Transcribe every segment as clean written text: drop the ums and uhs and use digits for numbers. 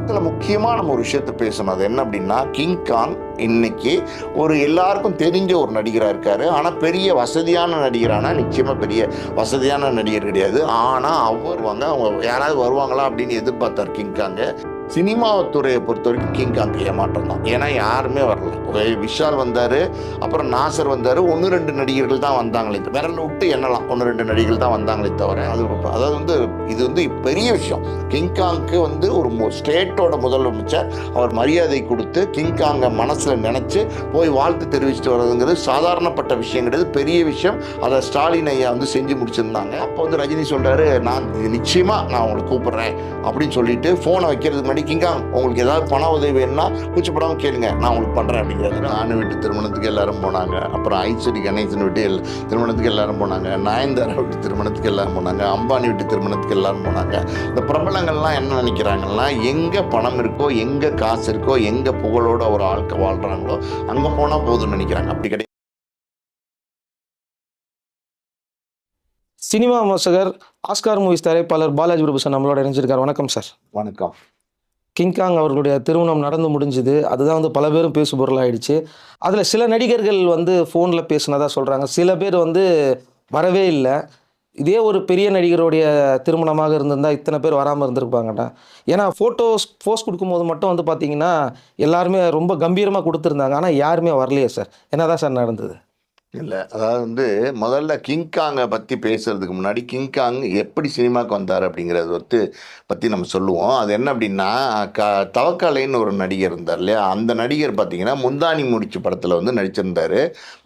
இதுல முக்கியமா நம்ம ஒரு விஷயத்த பேசணும். அது என்ன அப்படின்னா, கிங்காங் இன்னைக்கு ஒரு எல்லாருக்கும் தெரிஞ்ச ஒரு நடிகரா இருக்காரு. ஆனா பெரிய வசதியான நடிகரானா நிச்சயமா பெரிய வசதியான நடிகர் கிடையாது. ஆனா அவங்க யாராவது வருவாங்களா அப்படின்னு எதிர்பார்த்தார் கிங்காங்க. சினிமா துறையை பொறுத்த வரைக்கும் கிங்காங் ஏமாற்றம் தான். ஏன்னா யாருமே வரல. விஷால் வந்தாரு, அப்புறம் நாசர் வந்தாரு. 1-2 நடிகர்கள் தான் வந்தாங்களே, விரல் விட்டு எண்ணலாம். 1-2 நடிகர்கள் தான் வந்தாங்களே தவிர அதாவது இது பெரிய விஷயம். கிங்காங்க்கு ஒரு ஸ்டேட்டோட முதலமைச்சர் அவர் மரியாதை கொடுத்து கிங்காங்க மனசுல நினைச்சு போய் வாழ்த்து தெரிவிச்சுட்டு வர்றதுங்கிறது சாதாரணப்பட்ட விஷயம் கிடையாது, பெரிய விஷயம். அதை ஸ்டாலின் ஐயா செஞ்சு முடிச்சிருந்தாங்க. அப்போ ரஜினி சொல்றாரு, நான் நிச்சயமா உங்களை கூப்பிடுறேன் அப்படின்னு சொல்லிட்டு போனை வைக்கிறதுக்கு முன்னாடி, கிங்காங் உங்களுக்கு ஏதாவது பண உதவி வேணும்னா கூச்சப்படாம கேளுங்க, நான் உங்களுக்கு பண்றேன் அப்படிங்கிறாரு. ஆணு வீட்டு திருமணத்துக்கு எல்லாரும் போனாங்க, அப்புறம் ஐஸ்வரி கணேசன் வீட்டு திருமணத்துக்கு எல்லாரும் போனாங்க, நயன்தாரா வீட்டு திருமணத்துக்கு எல்லாரும் போனாங்க, அம்பானி வீட்டு திருமணத்துக்கு எல்லாரும் போனாங்க. இந்த பிரபலங்கள்லாம் என்ன நினைக்கிறாங்கன்னா, எங்க பணம் இருக்கோ, எங்க காசு இருக்கோ, எங்க புகழோட ஒரு ஆட்கள் வாழ்றாங்களோ அங்க போனா போதும்னு நினைக்கிறாங்க. அப்படி கிடையாது. சினிமா விமர்சகர், ஆஸ்கார் மூவிஸ் தயாரிப்பாளர் பாலாஜி பிரபு சார் நம்மளோட இணைஞ்சிருக்கார். வணக்கம் சார். வணக்கம். கிங்காங் அவர்களுடைய திருமணம் நடந்து முடிஞ்சுது. அதுதான் பல பேரும் பேசு பொருளாயிடுச்சு. அதில் சில நடிகர்கள் ஃபோனில் பேசுனதா சொல்கிறாங்க. சில பேர் வரவே இல்லை. இதே ஒரு பெரிய நடிகருடைய திருமணமாக இருந்திருந்தால் இத்தனை பேர் வராமல் இருந்திருப்பாங்கடா. ஏன்னா போஸ்ட் கொடுக்கும்போது மட்டும் பார்த்தீங்கன்னா எல்லாருமே ரொம்ப கம்பீரமாக கொடுத்துருந்தாங்க. ஆனால் யாருமே வரலையே சார். என்னதான் சார் நடந்தது? இல்லை, அதாவது முதல்ல கிங்காங்கை பற்றி பேசுறதுக்கு முன்னாடி கிங்காங் எப்படி சினிமாவுக்கு வந்தார் அப்படிங்கிறத பற்றி நம்ம சொல்லுவோம். அது என்ன அப்படின்னா, தவக்காலைன்னு ஒரு நடிகர் இருந்தார் இல்லையா, அந்த நடிகர் பார்த்தீங்கன்னா முந்தானி முடிச்சு படத்தில் நடிச்சிருந்தார்.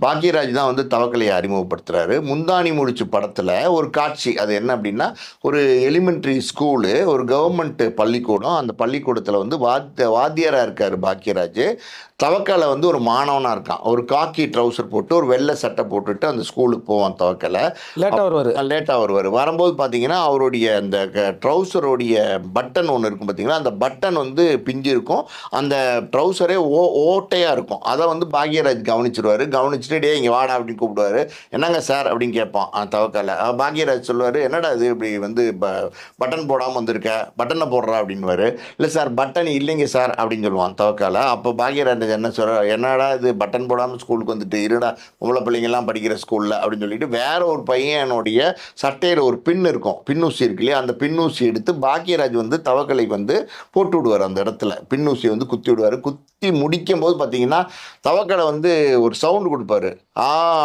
பாக்யராஜ் தான் தவக்கலையை அறிமுகப்படுத்துகிறாரு. முந்தானி முடிச்சு படத்தில் ஒரு காட்சி, அது என்ன அப்படின்னா, ஒரு எலிமெண்ட்ரி ஸ்கூலு, ஒரு கவர்மெண்ட் பள்ளிக்கூடம். அந்த பள்ளிக்கூடத்தில் வாத்தியாராக இருக்கார் பாக்யராஜ். தவக்காலை ஒரு மாணவனாக இருக்கான். ஒரு காக்கி ட்ரௌசர் போட்டு ஒரு வெள்ளை சட்டை போட்டுட்டு அந்த ஸ்கூலுக்கு போவான். தவக்காலை லேட்டாக வருவார். வரும்போது பார்த்தீங்கன்னா அவருடைய அந்த ட்ரௌசருடைய பட்டன் ஒன்று இருக்கும் பார்த்தீங்கன்னா, அந்த பட்டன் பிஞ்சு இருக்கும். அந்த ட்ரௌசரே ஓட்டையாக இருக்கும். அதை பாக்யராஜ் கவனிச்சிருவார். கவனிச்சுட்டு டே இங்கே வாடா அப்படின்னு கூப்பிடுவார். என்னங்க சார் அப்படின்னு கேட்பான் தவக்காலை. பாக்யராஜ் சொல்லுவார், என்னடா இது இப்படி பட்டன் போடாமல் வந்திருக்க, பட்டனை போடுறா அப்படின்வார். இல்லை சார் பட்டன் இல்லைங்க சார் அப்படின்னு சொல்லுவான் தவக்காலை. அப்போ பாக்யராஜ் என்ன சொல்ற, என்னடா இது பட்டன் போடாமல் ஸ்கூலுக்கு இருடா, உங்களை பிள்ளைங்கள்லாம் படிக்கிற ஸ்கூலில் அப்படின்னு சொல்லிட்டு வேற ஒரு பையனுடைய சட்டையில் ஒரு பின் இருக்கும், பின்னூசி இருக்கு இல்லையா, அந்த பின்னூசி எடுத்து பாக்யராஜ் தவக்கலை போட்டு விடுவார். அந்த இடத்துல பின்னூசி குத்தி விடுவார். குத்தி முடிக்கும் போது பார்த்தீங்கன்னா தவக்கலை ஒரு சவுண்டு கொடுப்பாரு.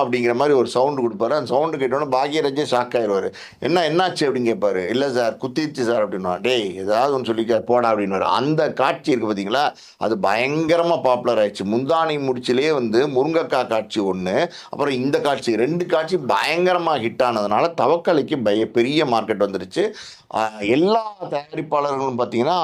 அப்படிங்கிற மாதிரி ஒரு சவுண்டு கொடுப்பாரு. அந்த சவுண்டு கேட்டோன்னே பாக்யராஜே ஷாக் ஆயிடுவார். என்னாச்சு அப்படின்னு கேட்பாரு. இல்லை சார் குத்திடுச்சு சார் அப்படின்னா, டேய் ஏதாவது ஒன்று சொல்லி போடா அப்படின்னு. அந்த காட்சி இருக்குது பார்த்தீங்களா, அது பயங்கரமாக பாப்புலர் ஆயிடுச்சு. முந்தானை முடிச்சிலே முருங்கைக்காய் காட்சி ஒன்று, அப்புறம் இந்த காட்சி, 2 காட்சி பயங்கரமாக ஹிட் ஆனதுனால தவக்கலைக்கு பெரிய மார்க்கெட் வந்துருச்சு. எல்லா தயாரிப்பாளர்களும் பார்த்தீங்கன்னா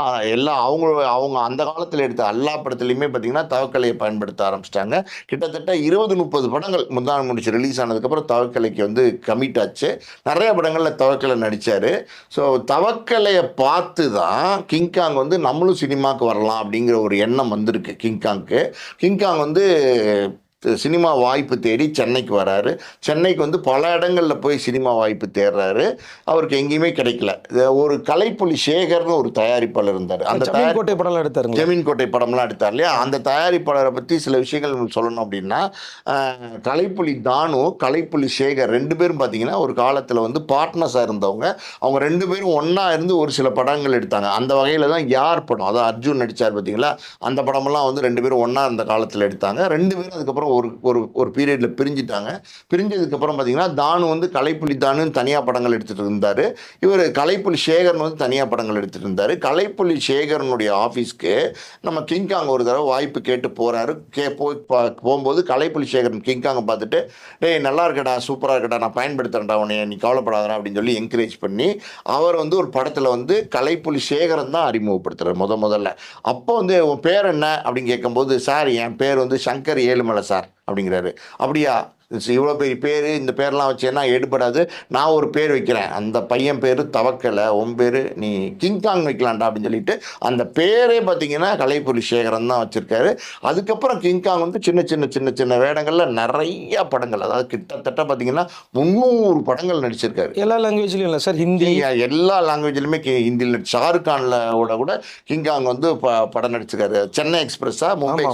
அவங்க அந்த காலத்தில் எடுத்த எல்லா படத்துலையுமே பார்த்தீங்கன்னா தவக்கலையை பயன்படுத்த ஆரம்பிச்சிட்டாங்க. கிட்டத்தட்ட 20-30 படங்கள் முந்தானை முடிச்சு ரிலீஸ் ஆனதுக்கப்புறம் தவக்கலைக்கு கமிட் ஆச்சு. நிறைய படங்களில் தவக்கலை நடித்தார். ஸோ தவக்கலையை பார்த்து தான் கிங்காங் நம்மளும் சினிமாவுக்கு வரலாம் அப்படிங்கிற ஒரு எண்ணம் வந்திருக்கு கிங்காங்க்கு. கிங்காங் சினிமா வாய்ப்பு தேடி சென்னைக்கு வராரு. சென்னைக்கு பல இடங்களில் போய் சினிமா வாய்ப்பு தேடுறாரு. அவருக்கு எங்கேயுமே கிடைக்கல. ஒரு கலைப்புலி சேகர்னு ஒரு தயாரிப்பாளர் இருந்தார். அந்த ஜமீன்கோட்டை படம்லாம் எடுத்தார். ஜமீன்கோட்டை படம்லாம் எடுத்தார் இல்லையா, அந்த தயாரிப்பாளரை பற்றி சில விஷயங்கள் சொல்லணும் அப்படின்னா, கலைப்புலி தானு, கலைப்புலி சேகர் 2 பேரும் பார்த்தீங்கன்னா ஒரு காலத்தில் பார்ட்னர்ஸாக இருந்தவங்க. அவங்க 2 பேரும் ஒன்றா இருந்து ஒரு சில படங்கள் எடுத்தாங்க. அந்த வகையில் தான் யார் படம், அதான் அர்ஜுன் நடித்தார் பார்த்தீங்களா, அந்த படமெல்லாம் 2 பேரும் ஒன்றா அந்த காலத்தில் எடுத்தாங்க. 2 பேரும் அதுக்கப்புறம் ஒரு பீரியடில் பிரிஞ்சுட்டாங்க. பிரிஞ்சதுக்கப்புறம் பார்த்தீங்கன்னா தானு கலைப்புலி தானுன்னு தனியாக படங்கள் எடுத்துகிட்டு இருந்தார். இவர் கலைப்புலி சேகர்னு தனியாக படங்கள் எடுத்துகிட்டு இருந்தார். கலைப்புலி சேகரனுடைய ஆஃபீஸ்க்கு நம்ம கிங்காங் ஒரு தடவை வாய்ப்பு கேட்டு போகிறாரு. போகும்போது கலைப்புலி சேகரன் கிங்காங்கை பார்த்துட்டு, டேய் நல்லா இருக்கடா, சூப்பராக இருக்கடா, நான் பயன்படுத்துகிறேன்டா உன்னை, நீ கவலைப்படாதா அப்படின்னு சொல்லி என்கரேஜ் பண்ணி அவர் ஒரு படத்தில் கலைப்புலி சேகரன் தான் அறிமுகப்படுத்துகிறார் முதல்ல. அப்போ உன் பேர் என்ன அப்படின்னு கேட்கும்போது, சார் என் பேர் சங்கர் ஏழுமலை சார் அப்படிங்கிறாரு. அப்படியா, இவ்வளோ பெரிய பேர், இந்த பேர்லாம் வச்சேன்னா எடுபடாது, நான் ஒரு பேர் வைக்கிறேன், அந்த பையன் பேர் தவக்கலை, உன் பேர் நீ கிங்காங் வைக்கலாம்டா அப்படின்னு சொல்லிட்டு அந்த பேரே பார்த்தீங்கன்னா கலைப்புலி சேகரன் தான் வச்சுருக்காரு. அதுக்கப்புறம் கிங்காங் வந்து சின்ன சின்ன சின்ன சின்ன வேடங்களில் நிறைய படங்கள், அதாவது கிட்டத்தட்ட பார்த்தீங்கன்னா 300 படங்கள் நடிச்சிருக்காரு. எல்லா லாங்குவேஜ்லையும் இல்லை சார், ஹிந்தி எல்லா லாங்குவேஜ்லையுமே ஹிந்தியில் ஷாருக் கான்ல கூட கிங்காங் வந்து படம் நடிச்சிருக்காரு. சென்னை எக்ஸ்பிரஸா மும்பை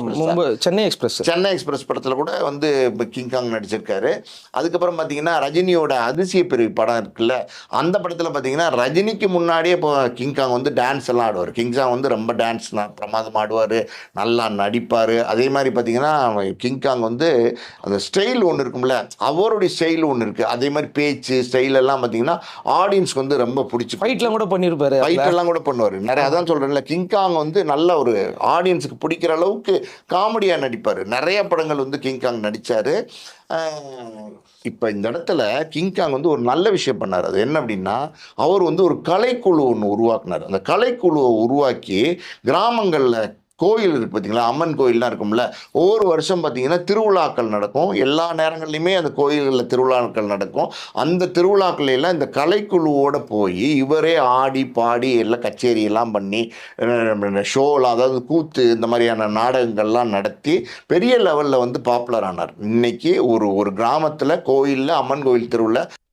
எக்ஸ்பிரஸ், சென்னை எக்ஸ்பிரஸ் படத்தில் கூட வந்து கிங்காங் நடிச்சிருக்காரு. அதுக்கப்புறம் பார்த்தீங்கன்னா ரஜினியோட அதிசய பிரிவு படம் இருக்குல்ல, அந்த படத்தில் பார்த்தீங்கன்னா ரஜினிக்கு முன்னாடியே இப்போ கிங்காங் வந்து டான்ஸ் எல்லாம் ஆடுவார். கிங்காங் வந்து ரொம்ப டான்ஸ் பிரமாதம் ஆடுவார், நல்லா நடிப்பார். அதே மாதிரி பார்த்தீங்கன்னா கிங்காங் வந்து அந்த ஸ்டைல் ஒன்று இருக்கும்ல, அவருடைய ஸ்டைல் ஒன்று இருக்குது. அதே மாதிரி பேச்சு ஸ்டைல் எல்லாம் பார்த்தீங்கன்னா ஆடியன்ஸ்க்கு வந்து ரொம்ப பிடிச்சி, ஃபைட்லாம் கூட பண்ணியிருப்பாரு, ஃபைட்டெல்லாம் கூட பண்ணுவார் நிறைய. அதான் சொல்கிறேன்ல, கிங்காங் வந்து நல்ல ஒரு ஆடியன்ஸுக்கு பிடிக்கிற அளவுக்கு காமெடியாக நடிப்பார். நிறைய படங்கள் வந்து கிங்காங் நடித்தார். இப்போ இந்த இடத்துல கிங்காங் வந்து ஒரு நல்ல விஷயம் பண்ணார். அது என்ன அப்படின்னா, அவர் வந்து ஒரு கலைக்குழு ஒன்று உருவாக்குனார். அந்த கலைக்குழுவை உருவாக்கி கிராமங்களில் கோயில் இருக்குது பார்த்தீங்களா, அம்மன் கோயில்லாம் இருக்கும்ல, ஒவ்வொரு வருஷம் பார்த்தீங்கன்னா திருவிழாக்கள் நடக்கும். எல்லா நேரங்கள்லையுமே அந்த கோயில்களில் திருவிழாக்கள் நடக்கும். அந்த திருவிழாக்களெல்லாம் இந்த கலைக்குழுவோடு போய் இவரே ஆடி பாடி எல்லாம் கச்சேரியெல்லாம் பண்ணி ஷோலாம், அதாவது கூத்து, இந்த மாதிரியான நாடகங்கள்லாம் நடத்தி பெரிய லெவலில் வந்து பாப்புலர் ஆனார். இன்னைக்கு ஒரு கிராமத்தில் கோயிலில் அம்மன் கோயில்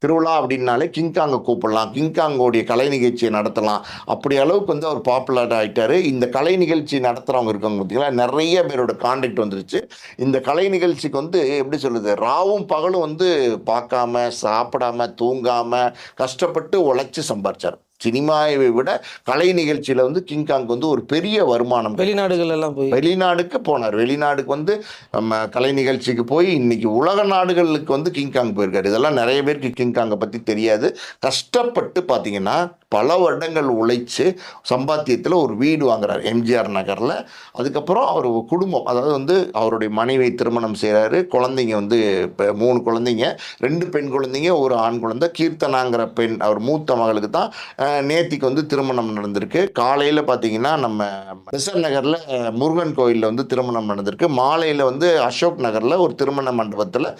திருவிழா அப்படின்னாலே கிங்காங்கை கூப்பிடலாம், கிங்காங்கோடைய கலை நிகழ்ச்சியை நடத்தலாம், அப்படி அளவுக்கு வந்து அவர் பாப்புலர் ஆகிட்டார். இந்த கலை நிகழ்ச்சி நடத்துகிறவங்க இருக்காங்க பார்த்தீங்களா, நிறைய பேரோட கான்டாக்ட் வந்துருச்சு. இந்த கலை நிகழ்ச்சிக்கு வந்து எப்படி சொல்லுது, ராவும் பகலும் வந்து பார்க்காம சாப்பிடாம தூங்காமல் கஷ்டப்பட்டு உழைச்சி சம்பாரிச்சார். சினிமாவை விட கலை நிகழ்ச்சியில் வந்து கிங்காங் வந்து ஒரு பெரிய வருமானம். வெளிநாடுக்கு போனார். வெளிநாடுக்கு வந்து நம்ம கலை நிகழ்ச்சிக்கு போய் இன்னைக்கு உலக நாடுகளுக்கு வந்து கிங்காங் போயிருக்காரு. இதெல்லாம் நிறைய பேருக்கு கிங்காங்கை பற்றி தெரியாது. கஷ்டப்பட்டு பார்த்தீங்கன்னா பல வருடங்கள் உழைச்சி சம்பாத்தியத்தில் ஒரு வீடு வாங்குறாரு எம்ஜிஆர் நகரில். அதுக்கப்புறம் அவர் குடும்பம், அதாவது வந்து அவருடைய மனைவி திருமணம் செய்கிறாரு. குழந்தைங்க வந்து இப்போ 3 குழந்தைங்க, 2 பெண் குழந்தைங்க, ஒரு ஆண் குழந்தை. கீர்த்தனாங்கிற பெண், அவர் மூத்த மகளுக்கு தான் நேத்திக்கு வந்து திருமணம் நடந்திருக்கு. காலையில் பார்த்தீங்கன்னா நம்ம பெசன்ட் நகரில் முருகன் கோயிலில் வந்து திருமணம் நடந்திருக்கு. மாலையில் வந்து அசோக் நகரில் ஒரு திருமண மண்டபத்தில்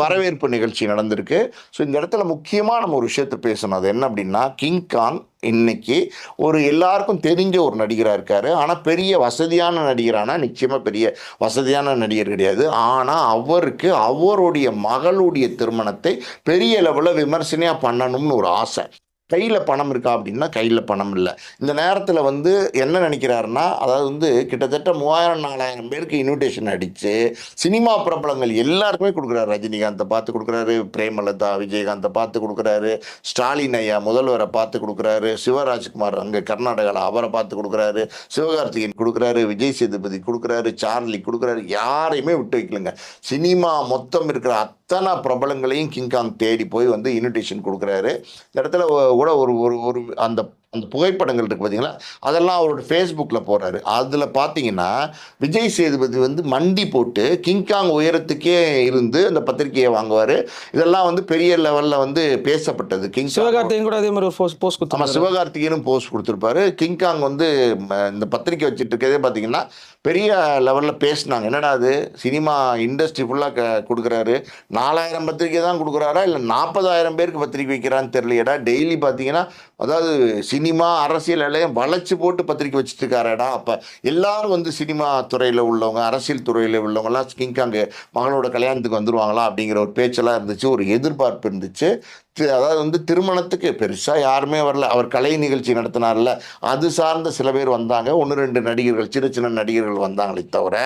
வரவேற்பு நிகழ்ச்சி நடந்திருக்கு. ஸோ இந்த இடத்துல முக்கியமாக நம்ம ஒரு விஷயத்தை பேசணும். அது என்ன அப்படின்னா, கிங்காங் இன்னைக்கு ஒரு எல்லாருக்கும் தெரிஞ்ச ஒரு நடிகராக இருக்கார். ஆனால் பெரிய வசதியான நடிகரானா நிச்சயமாக பெரிய வசதியான நடிகர் கிடையாது. ஆனால் அவருக்கு அவருடைய மகளுடைய திருமணத்தை பெரிய லெவலில் விமர்சனையாக பண்ணணும்னு ஒரு ஆசை. கையில் பணம் இருக்கா அப்படின்னா கையில் பணம் இல்லை. இந்த நேரத்தில் வந்து என்ன நினைக்கிறாருன்னா, அதாவது வந்து கிட்டத்தட்ட 3000-4000 பேருக்கு இன்விடேஷன் அடித்து சினிமா பிரபலங்கள் எல்லாருக்குமே கொடுக்குறாரு. ரஜினிகாந்தை பார்த்து கொடுக்குறாரு, பிரேமலதா விஜயகாந்தை பார்த்து கொடுக்குறாரு, ஸ்டாலின் ஐயா முதல்வரை பார்த்து கொடுக்குறாரு, சிவராஜ்குமார் அங்கே கர்நாடகாவில் அவரை பார்த்து கொடுக்குறாரு, சிவகார்த்திகேயன் கொடுக்குறாரு, விஜய் சேதுபதி கொடுக்குறாரு, சார்லி கொடுக்குறாரு. யாரையுமே விட்டு வைக்கலங்க. சினிமா மொத்தம் இருக்கிற அத்தனை பிரபலங்களையும் கிங்காங் தேடி போய் வந்து இன்விடேஷன் கொடுக்குறாரு. இந்த இடத்துல கூட ஒரு ஒரு அந்த அந்த புகைப்படங்கள் இருக்குது பார்த்தீங்களா, அதெல்லாம் அவரோட ஃபேஸ்புக்கில் போடுறாரு. அதில் பார்த்தீங்கன்னா விஜய் சேதுபதி வந்து மண்டி போட்டு கிங்காங் உயரத்துக்கே இருந்து அந்த பத்திரிகையை வாங்குவார். இதெல்லாம் வந்து பெரிய லெவலில் வந்து பேசப்பட்டது. சிவகார்த்திகேயன் கூட அதே மாதிரி ஒரு போஸ்ட் கொடுத்தாங்க. சிவகார்த்திகேயனும் போஸ்ட் கொடுத்துருப்பாரு. கிங்காங் வந்து இந்த பத்திரிக்கை வச்சுட்டு இருக்கதே பார்த்தீங்கன்னா பெரிய லெவலில் பேசினாங்க. என்னடா அது சினிமா இண்டஸ்ட்ரி ஃபுல்லாக கொடுக்குறாரு, 4000 பத்திரிக்கை தான் கொடுக்குறாரா இல்லை 40,000 பேருக்கு பத்திரிக்கை வைக்கிறான்னு தெரியலையடா. டெய்லி பார்த்தீங்கன்னா அதாவது சினிமா அரசியல் எல்லாம் வளைச்சி போட்டு பத்திரிக்கை வச்சுட்டு இருக்காரடா. அப்போ எல்லாரும் வந்து சினிமா துறையில் உள்ளவங்க, அரசியல் துறையில் உள்ளவங்கலாம் கிங்காங்கு மகளோட கல்யாணத்துக்கு வந்துடுவாங்களா அப்படிங்கிற ஒரு பேச்செல்லாம் இருந்துச்சு, ஒரு எதிர்பார்ப்பு இருந்துச்சு. அதாவது வந்து திருமணத்துக்கு பெருசாக யாருமே வரல. அவர் கலை நிகழ்ச்சி நடத்தினார்ல, அது சார்ந்த சில பேர் வந்தாங்க. 1-2 நடிகர்கள், சின்ன சின்ன நடிகர்கள் வந்தாங்களே தவிர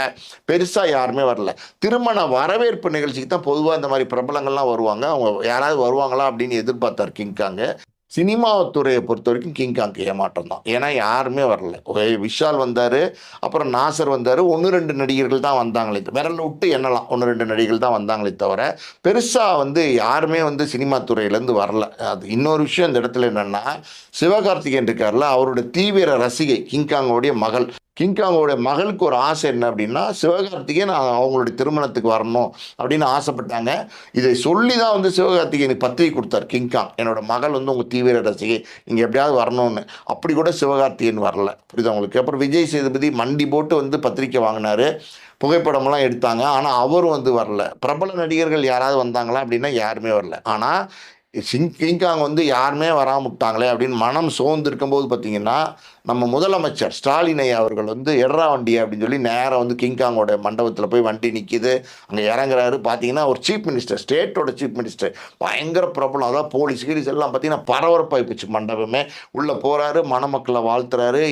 பெருசாக யாருமே வரல. திருமண வரவேற்பு நிகழ்ச்சிக்கு தான் பொதுவாக இந்த மாதிரி பிரபலங்கள்லாம் வருவாங்க. அவங்க யாராவது வருவாங்களா அப்படின்னு எதிர்பார்த்தார் கிங்காங்கு. சினிமா துறையை பொறுத்த வரைக்கும் கிங்காங்கு ஏமாற்றம் தான். ஏன்னா யாருமே வரல. விஷால் வந்தார், அப்புறம் நாசர் வந்தார், 1-2 நடிகர்கள் தான் வந்தாங்களே, விரல் விட்டு எண்ணலாம், 1-2 நடிகர்கள் தான் வந்தாங்களே தவிர பெருசாக வந்து யாருமே வந்து சினிமா துறையிலேருந்து வரல. அது இன்னொரு விஷயம் இந்த இடத்துல என்னென்னா, சிவகார்த்திகேயன் இருக்கார்ல, அவரோட தீவிர ரசிகை கிங்காங்கோடைய மகள் கிங்காங்கோட மகளுக்கு ஒரு ஆசை என்ன அப்படின்னா, சிவகார்த்திகேயன் அவங்களுடைய திருமணத்துக்கு வரணும் அப்படின்னு ஆசைப்பட்டாங்க. இதை சொல்லி தான் வந்து சிவகார்த்திகேயனுக்கு பத்திரிகை கொடுத்தார் கிங்காங். என்னோட மகள் வந்து உங்கள் தீவிர ரசிகை, நீங்கள் எப்படியாவது வரணும்னு. அப்படி கூட சிவகார்த்திகேயன் வரல. புரியுதா உங்களுக்கு? அப்புறம் விஜய் சேதுபதி மண்டி போட்டு வந்து பத்திரிக்கை வாங்கினாரு. புகைப்படம்லாம் எடுத்தாங்க. ஆனால் அவரும் வந்து வரல. பிரபல நடிகர்கள் யாராவது வந்தாங்களா அப்படின்னா யாருமே வரல. ஆனால் கிங்காங் வந்து யாருமே வராமல் விட்டாங்களே அப்படின்னு மனம் சோர்ந்து இருக்கும்போது பார்த்தீங்கன்னா, நம்ம முதலமைச்சர் ஸ்டாலின் ஐயா அவர்கள் வந்து எட்ரா வண்டி அப்படின்னு சொல்லி நேராக வந்து கிங்காங்கோட மண்டபத்தில் போய் வண்டி நிற்கிது. அங்கே இறங்குறாரு. பார்த்தீங்கன்னா ஒரு சீஃப் மினிஸ்டர், ஸ்டேட்டோட சீஃப் மினிஸ்டர், பயங்கர பிரபலம். அதாவது போலீஸ் கீலீஸ் எல்லாம் பார்த்தீங்கன்னா பரபரப்பாகி போச்சு மண்டபமே. உள்ளே போகிறாரு, மணமக்களை வாழ்த்துறாரு.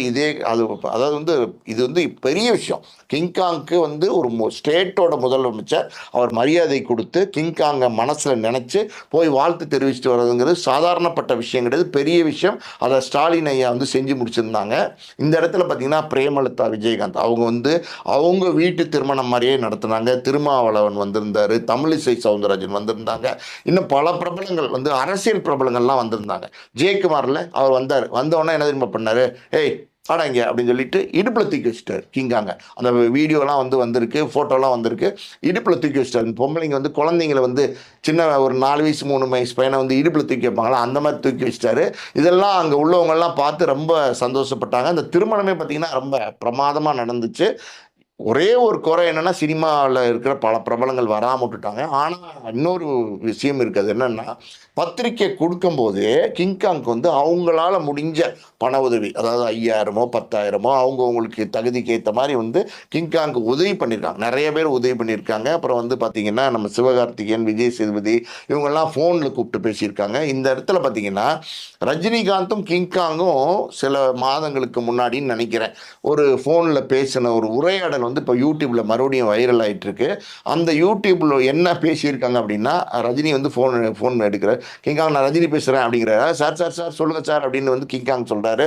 அதாவது வந்து இது வந்து பெரிய விஷயம். கிங்காங்க்கு வந்து ஒரு ஸ்டேட்டோட முதலமைச்சர் அவர் மரியாதை கொடுத்து கிங்காங்கை மனசில் நினச்சி போய் வாழ்த்து தெரிவிச்சுட்டு வர்றதுங்கிறது சாதாரணப்பட்ட விஷயம் கிடையாது, பெரிய விஷயம். அதை ஸ்டாலின் ஐயா வந்து செஞ்சு முடிச்சிருந்தாங்க. இந்த இடத்துல பார்த்தீங்கன்னா பிரேமலதா விஜயகாந்த் அவங்க வந்து அவங்க வீட்டு திருமணம் மாதிரியே நடத்துனாங்க. திருமாவளவன் வந்திருந்தார், தமிழிசை சவுந்தரராஜன் வந்திருந்தாங்க, இன்னும் பல பிரபலங்கள் வந்து அரசியல் பிரபலங்கள்லாம் வந்திருந்தாங்க. ஜெயக்குமாரில் அவர் வந்தார். வந்தோடனே என்ன தெரியுமா பண்ணார்? ஏய் ஆடாங்க அப்படின்னு சொல்லிட்டு இடுப்பில் தூக்கி வச்சுட்டார் கிங்காங்க. அந்த வீடியோலாம் வந்து வந்திருக்கு, ஃபோட்டோலாம் வந்திருக்கு. இடுப்பில் தூக்கி வச்சுட்டார். பொம்பளைங்க வந்து குழந்தைங்களை வந்து சின்ன ஒரு 4 வயசு 3 வயசு பையனை வந்து இடுப்பில் தூக்கி வைப்பாங்களா, அந்த மாதிரி தூக்கி வச்சுட்டாரு. இதெல்லாம் அங்கே உள்ளவங்கெல்லாம் பார்த்து ரொம்ப சந்தோஷப்பட்டாங்க. அந்த திருமணமே பார்த்திங்கன்னா ரொம்ப பிரமாதமாக நடந்துச்சு. ஒரே ஒரு குறை என்னென்னா, சினிமாவில் இருக்கிற பல பிரபலங்கள் வராமல் விட்டுட்டாங்க. ஆனால் இன்னொரு விஷயம் இருக்குது. என்னென்னா, பத்திரிக்கை கொடுக்கும்போது கிங்காங்க்கு வந்து அவங்களால முடிஞ்ச பண உதவி, அதாவது 5000மோ 10,000மோ அவங்களுக்கு தகுதிக்கு ஏற்ற மாதிரி வந்து கிங்காங்க்கு உதவி பண்ணியிருக்காங்க. நிறைய பேர் உதவி பண்ணியிருக்காங்க. அப்புறம் வந்து பார்த்திங்கன்னா நம்ம சிவகார்த்திகேயன், விஜய் சேதுபதி இவங்கெல்லாம் ஃபோனில் கூப்பிட்டு பேசியிருக்காங்க. இந்த இடத்துல பார்த்திங்கன்னா ரஜினிகாந்தும் கிங்காங்கும் சில மாதங்களுக்கு முன்னாடின்னு நினைக்கிறேன் ஒரு ஃபோனில் பேசின ஒரு உரையாடல் வந்து இப்போ யூடியூப்பில் மறுபடியும் வைரல் ஆகிட்டுருக்கு. அந்த யூடியூப்பில் என்ன பேசியிருக்காங்க அப்படின்னா, ரஜினி வந்து ஃபோன் எடுக்கிறார். கிங்காங் நான் ரஜினி பேசுகிறேன் அப்படிங்கிறாரு. சார் சார் சார் சொல்லுங்கள் சார் அப்படின்னு வந்து கிங்காங் சொல்கிறாரு.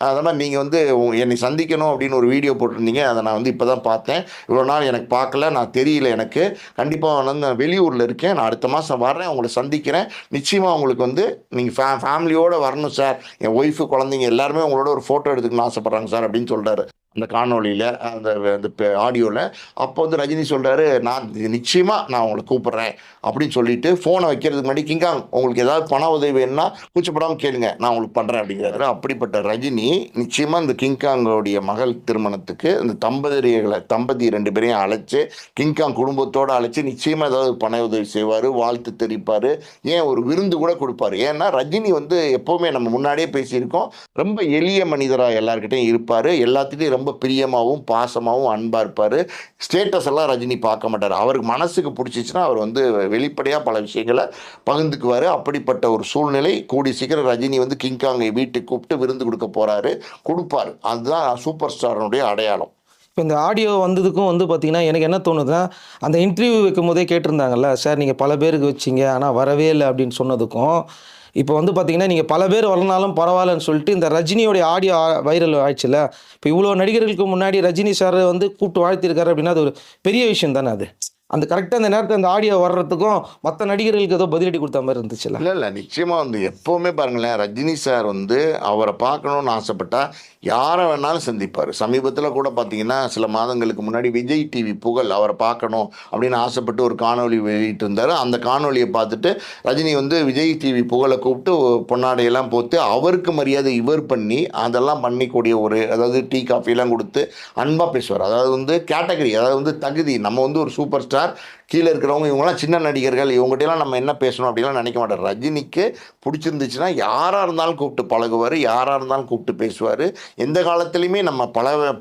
அது மாதிரி நீங்கள் வந்து என்னை சந்திக்கணும் அப்படின்னு ஒரு வீடியோ போட்டிருந்தீங்க, அதை நான் வந்து இப்போ தான் பார்த்தேன். இவ்வளோ நாள் எனக்கு பார்க்கல, நான் தெரியல எனக்கு. கண்டிப்பாக வந்து நான் வெளியூரில் இருக்கேன், நான் அடுத்த மாதம் வர்றேன், உங்களை சந்திக்கிறேன். நிச்சயமாக உங்களுக்கு வந்து நீங்கள் ஃபேமிலியோடு வரணும் சார். என் ஒய்ஃபு குழந்தைங்க எல்லாருமே உங்களோட ஒரு ஃபோட்டோ எடுத்துக்கணும்னு ஆசைப்பட்றாங்க சார் அப்படின்னு சொல்கிறாரு அந்த காணொலியில், அந்த ஆடியோவில். அப்போ வந்து ரஜினி சொல்கிறாரு, நான் நிச்சயமாக நான் உங்களை கூப்பிட்றேன் அப்படின்னு சொல்லிட்டு ஃபோனை வைக்கிறதுக்கு முன்னாடி, கிங்காங் உங்களுக்கு ஏதாவது பண உதவி வேணும்னா கூச்சப்படாமல் கேளுங்க, நான் உங்களுக்கு பண்ணுறேன் அப்படிங்கிறாரு. அப்படிப்பட்ட ரஜினி நிச்சயமாக இந்த கிங்காங்கோடைய மகள் திருமணத்துக்கு இந்த தம்பதி 2 பேரையும் அழைச்சி, கிங்காங் குடும்பத்தோடு அழைச்சி நிச்சயமாக ஏதாவது பண உதவி செய்வார், வாழ்த்து தெரிவிப்பார், ஏன் ஒரு விருந்து கூட கொடுப்பார். ஏன்னா ரஜினி வந்து எப்போவுமே நம்ம முன்னாடியே பேசியிருக்கோம், ரொம்ப எளிய மனிதராக எல்லாருக்கிட்டையும் இருப்பார், எல்லாத்துலேயும் ரொம்ப பிரியமாகவும் பாசமாகவும் அன்பாக இருப்பார். ஸ்டேட்டஸ் எல்லாம் ரஜினி பார்க்க மாட்டார். அவருக்கு மனசுக்கு பிடிச்சிச்சுன்னா அவர் வந்து வெளிப்படையாக பல விஷயங்களை பகிர்ந்துக்குவார். அப்படிப்பட்ட ஒரு சூழ்நிலை கூடி சீக்கிரம் ரஜினி வந்து கிங்காங்கை வீட்டுக்கு கூப்பிட்டு விருந்து கொடுக்க போகிறாரு, கொடுப்பார். அதுதான் சூப்பர் ஸ்டாரனுடைய அடையாளம். இப்போ இந்த ஆடியோ வந்ததுக்கும் வந்து பார்த்திங்கன்னா எனக்கு என்ன தோணுதுன்னா, அந்த இன்டர்வியூ வைக்கும் போதே கேட்டிருந்தாங்கல்ல, சார் நீங்கள் பல பேருக்கு வச்சிங்க ஆனால் வரவே இல்லை அப்படின்னு சொன்னதுக்கும், இப்போ வந்து பார்த்தீங்கன்னா நீங்கள் பல பேர் வரலனாலும் பரவாயில்லன்னு சொல்லிட்டு இந்த ரஜினியோடைய ஆடியோ வைரல் ஆயிடுச்சுல்ல. இப்போ இவ்வளோ நடிகர்களுக்கு முன்னாடி ரஜினி சார் வந்து கூப்பிட்டு வாழ்த்திருக்காரு அப்படின்னா அது ஒரு பெரிய விஷயம் தானே. அது அந்த கரெக்டாக அந்த நேரத்தில் அந்த ஆடியோ வர்றதுக்கும் மற்ற நடிகர்களுக்கு ஏதோ பதிலடி கொடுத்த மாதிரி இருந்துச்சுல்ல. இல்லை நிச்சயமாக வந்து எப்போவுமே பாருங்களேன், ரஜினி சார் வந்து அவரை பார்க்கணுன்னு ஆசைப்பட்டால் யாரை வேணாலும் சந்திப்பார். சமீபத்தில் கூட பார்த்தீங்கன்னா சில மாதங்களுக்கு முன்னாடி விஜய் டிவி புகழ் அவரை பார்க்கணும் அப்படின்னு ஆசைப்பட்டு ஒரு காணொலி வெளியிட்டிருந்தார். அந்த காணொலியை பார்த்துட்டு ரஜினி வந்து விஜய் டிவி புகழை கூப்பிட்டு பொன்னாடையெல்லாம் போட்டு அவருக்கு மரியாதை இவர் பண்ணி அதெல்லாம் பண்ணிக்கூடிய ஒரு, அதாவது டீ காஃபிலாம் கொடுத்து அன்பாக பேசுவார். அதாவது வந்து கேட்டகரி, அதாவது வந்து தகுதி, நம்ம வந்து ஒரு சூப்பர் ஸ்டார், கீழே இருக்கிறவங்க இவங்களாம் சின்ன நடிகர்கள், இவங்ககிட்டலாம் நம்ம என்ன பேசணும் அப்படிலாம் நினைக்க மாட்டார். ரஜினிக்கு பிடிச்சிருந்துச்சுன்னா யாராக இருந்தாலும் கூப்பிட்டு பழகுவார், யாராக இருந்தாலும் கூப்பிட்டு பேசுவார். எந்த காலத்துலையுமே நம்ம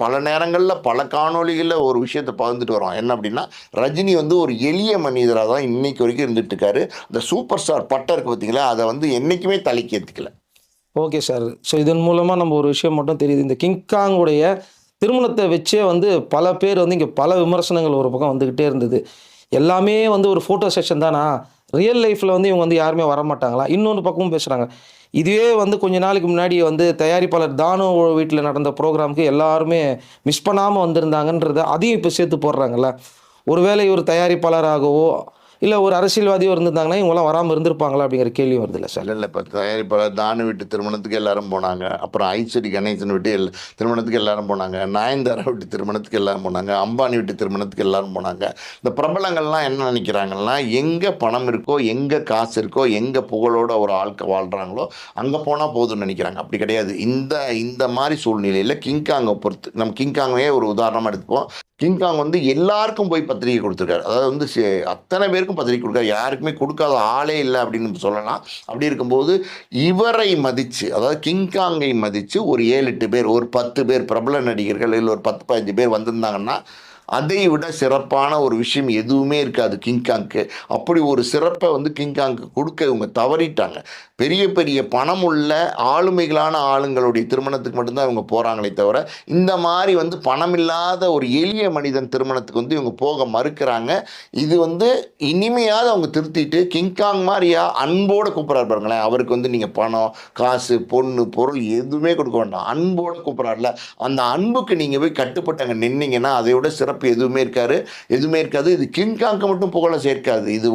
பல நேரங்களில் பல காணொலிகளில் ஒரு விஷயத்தை பகிர்ந்துட்டு வரோம். என்ன அப்படின்னா, ரஜினி வந்து ஒரு எளிய மனிதராக தான் இன்னைக்கு வரைக்கும் இருந்துட்டு இருக்காரு. இந்த சூப்பர் ஸ்டார் பட்டம் இருக்குது பார்த்தீங்களா, அதை வந்து என்றைக்குமே தலைக்கு ஏற்றுக்கல. Okay sir. ஸோ இதன் மூலமாக நம்ம ஒரு விஷயம் மட்டும் தெரியுது, இந்த கிங்காங்குடைய திருமணத்தை வச்சே வந்து பல பேர் வந்து இங்கே பல விமர்சனங்கள் ஒரு பக்கம் வந்துக்கிட்டே இருந்தது. எல்லாமே வந்து ஒரு ஃபோட்டோ செஷன் தானா, ரியல் லைஃப்பில் வந்து இவங்க வந்து யாருமே வரமாட்டாங்களா, இன்னொன்று பக்கமும் பேசுகிறாங்க. இதுவே வந்து கொஞ்ச நாளைக்கு முன்னாடி வந்து தயாரிப்பாளர் தானு வீட்டில் நடந்த ப்ரோக்ராமுக்கு எல்லாருமே மிஸ் பண்ணாமல் வந்திருந்தாங்கன்றத அதையும் இப்போ சேர்த்து போடுறாங்கல்ல. ஒருவேளை இவர் தயாரிப்பாளராகவோ இல்லை ஒரு அரசியல்வாதியோ இருந்திருந்தாங்கன்னா இவங்களாம் வராமல் இருந்திருப்பாங்களா அப்படிங்கிற கேள்வியும் வருது இல்லை சார். இல்லை இப்போ தயாரிப்பாளர் தானு வீட்டு திருமணத்துக்கு எல்லாரும் போனாங்க. அப்புறம் ஐஸ்வரி கணேசன் வீட்டு திருமணத்துக்கு எல்லாரும் போனாங்க. நயன்தாரா வீட்டு திருமணத்துக்கு எல்லாரும் போனாங்க. அம்பானி வீட்டு திருமணத்துக்கு எல்லாரும் போனாங்க. இந்த பிரபலங்கள்லாம் என்ன நினைக்கிறாங்கன்னா, எங்கே பணம் இருக்கோ, எங்கே காசு இருக்கோ, எங்கே புகழோட ஒரு ஆட்கள் வாழ்கிறாங்களோ அங்கே போனால் போதும்னு நினைக்கிறாங்க. அப்படி கிடையாது. இந்த மாதிரி சூழ்நிலையில் கிங்காங்கை பொறுத்து நம்ம கிங்காங்கே ஒரு உதாரணமாக எடுத்துப்போம். கிங்காங் வந்து எல்லாருக்கும் போய் பத்திரிகை கொடுத்துருக்காரு. அதாவது வந்து அத்தனை பேருக்கும் பத்திரிகை கொடுக்காரு. யாருக்குமே கொடுக்காத ஆளே இல்லை அப்படின்னு சொல்லலாம். அப்படி இருக்கும்போது இவரை மதித்து, அதாவது கிங்காங்கை மதித்து ஒரு 7-8 பேர், ஒரு 10 பேர் பிரபல நடிகர்கள் இல்லை ஒரு 10-15 பேர் வந்திருந்தாங்கன்னா அதை விட சிறப்பான ஒரு விஷயம் எதுவுமே இருக்காது கிங்காங்க்கு. அப்படி ஒரு சிறப்பை வந்து கிங்காங்க்கு கொடுக்க இவங்க தவறிட்டாங்க. பெரிய பெரிய பணம் உள்ள ஆளுமைகளான ஆளுங்களுடைய திருமணத்துக்கு மட்டும்தான் இவங்க போகிறாங்களே தவிர, இந்த மாதிரி வந்து பணம் இல்லாத ஒரு எளிய மனிதன் திருமணத்துக்கு வந்து இவங்க போக மறுக்கிறாங்க. இது வந்து இனிமையாவது அவங்க திருத்திட்டு கிங்காங் மாதிரியா அன்போடு கூப்பிட்றாரு பாருங்களேன். அவருக்கு வந்து நீங்கள் பணம், காசு, பொண்ணு, பொருள் எதுவுமே கொடுக்க வேண்டாம், அன்போடு கூப்பிட்றாருல. அந்த அன்புக்கு நீங்கள் போய் கட்டுப்பட்டு அங்கே நின்னீங்கன்னா அதை விட சிறப்பு எதுவுமே இருக்காது. இது கிங்காங்க்கு மட்டும் புகழ சேர்க்காது. இது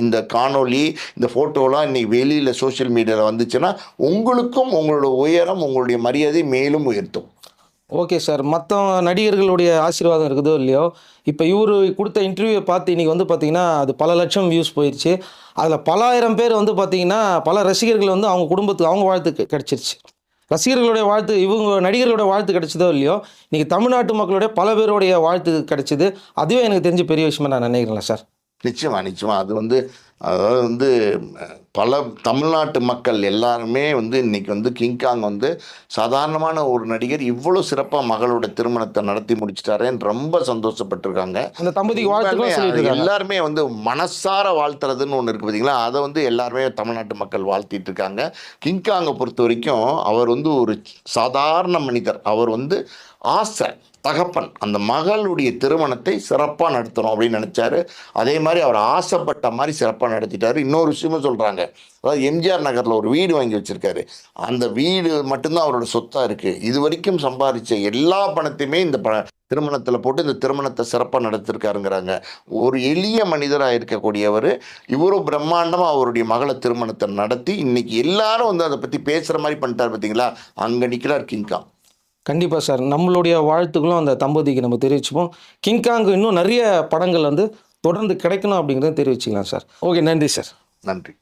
இந்த காணொளி, இந்த ஃபோட்டோலாம் இன்னைக்கு வெளியில் சோஷியல் மீடியாவில் வந்துச்சுன்னா உங்களுக்கும் உங்களோட உயரம், உங்களுடைய மரியாதை மேலும் உயர்த்தும். Okay sir. மற்ற நடிகர்களுடைய ஆசீர்வாதம் இருக்குதோ இல்லையோ, இப்போ இவர் கொடுத்த இன்டர்வியூவை பார்த்து இன்றைக்கி வந்து பார்த்திங்கன்னா அது பல லட்சம் வியூஸ் போயிடுச்சு. அதில் பல ஆயிரம் பேர் வந்து பார்த்திங்கன்னா பல ரசிகர்கள் வந்து அவங்க குடும்பத்துக்கு அவங்க வாழ்த்து கிடச்சிருச்சு. ரசிகர்களுடைய வாழ்த்து, இவங்க நடிகர்களோட வாழ்த்து கிடைச்சதோ இல்லையோ, இன்றைக்கி தமிழ்நாட்டு மக்களுடைய பல பேருடைய வாழ்த்து கிடைச்சிது. அதுவே எனக்கு தெரிஞ்ச பெரிய விஷயமா நான் நினைக்கிறேன் சார். நிச்சயமாக அது வந்து, அதாவது வந்து பல தமிழ்நாட்டு மக்கள் எல்லாருமே வந்து இன்றைக்கி வந்து கிங்காங் வந்து சாதாரணமான ஒரு நடிகர் இவ்வளோ சிறப்பாக மகளோட திருமணத்தை நடத்தி முடிச்சிட்டாரேன்னு ரொம்ப சந்தோஷப்பட்டிருக்காங்க. அந்த தம்பதிக்கு வாழ்த்துக்களும் சொல்லிட்டு இருக்காங்க. எல்லாருமே வந்து மனசார வாழ்த்துறதுன்னு ஒன்று இருக்குது பார்த்தீங்களா, அதை வந்து எல்லாருமே தமிழ்நாட்டு மக்கள் வாழ்த்திட்டு இருக்காங்க. கிங்காங்கை பொறுத்த வரைக்கும் அவர் வந்து ஒரு சாதாரண மனிதர். அவர் வந்து ஆசை தகப்பன் அந்த மகளுடைய திருமணத்தை சிறப்பாக நடத்தணும் அப்படின்னு நினச்சாரு. அதே மாதிரி அவர் ஆசைப்பட்ட மாதிரி சிறப்பாக நடத்திட்டாரு. இன்னொரு விஷயமும் சொல்கிறாங்க, அதாவது எம்ஜிஆர் நகரில் ஒரு வீடு வாங்கி வச்சுருக்காரு. அந்த வீடு மட்டும்தான் அவரோட சொத்தாக இருக்குது. இது வரைக்கும் சம்பாதிச்ச எல்லா பணத்தையுமே இந்த திருமணத்தில் போட்டு இந்த திருமணத்தை சிறப்பாக நடத்திருக்காருங்கிறாங்க. ஒரு எளிய மனிதராக இருக்கக்கூடியவர் இவரும் பிரம்மாண்டமாக அவருடைய மகளை திருமணத்தை நடத்தி இன்னைக்கு எல்லாரும் வந்து அதை பற்றி பேசுகிற மாதிரி பண்ணிட்டார். பார்த்தீங்களா, அங்கே நிற்கிறார் கிங்காங். கண்டிப்பாக சார். நம்மளுடைய வாழ்த்துக்களும் அந்த தம்பதிக்கு நம்ம தெரிவிச்சுப்போம். கிங்காங்கு இன்னும் நிறைய படங்கள் வந்து தொடர்ந்து கிடைக்கணும் அப்படிங்கிறத தெரிவிச்சுக்கலாம் சார். ஓகே, நன்றி சார். நன்றி.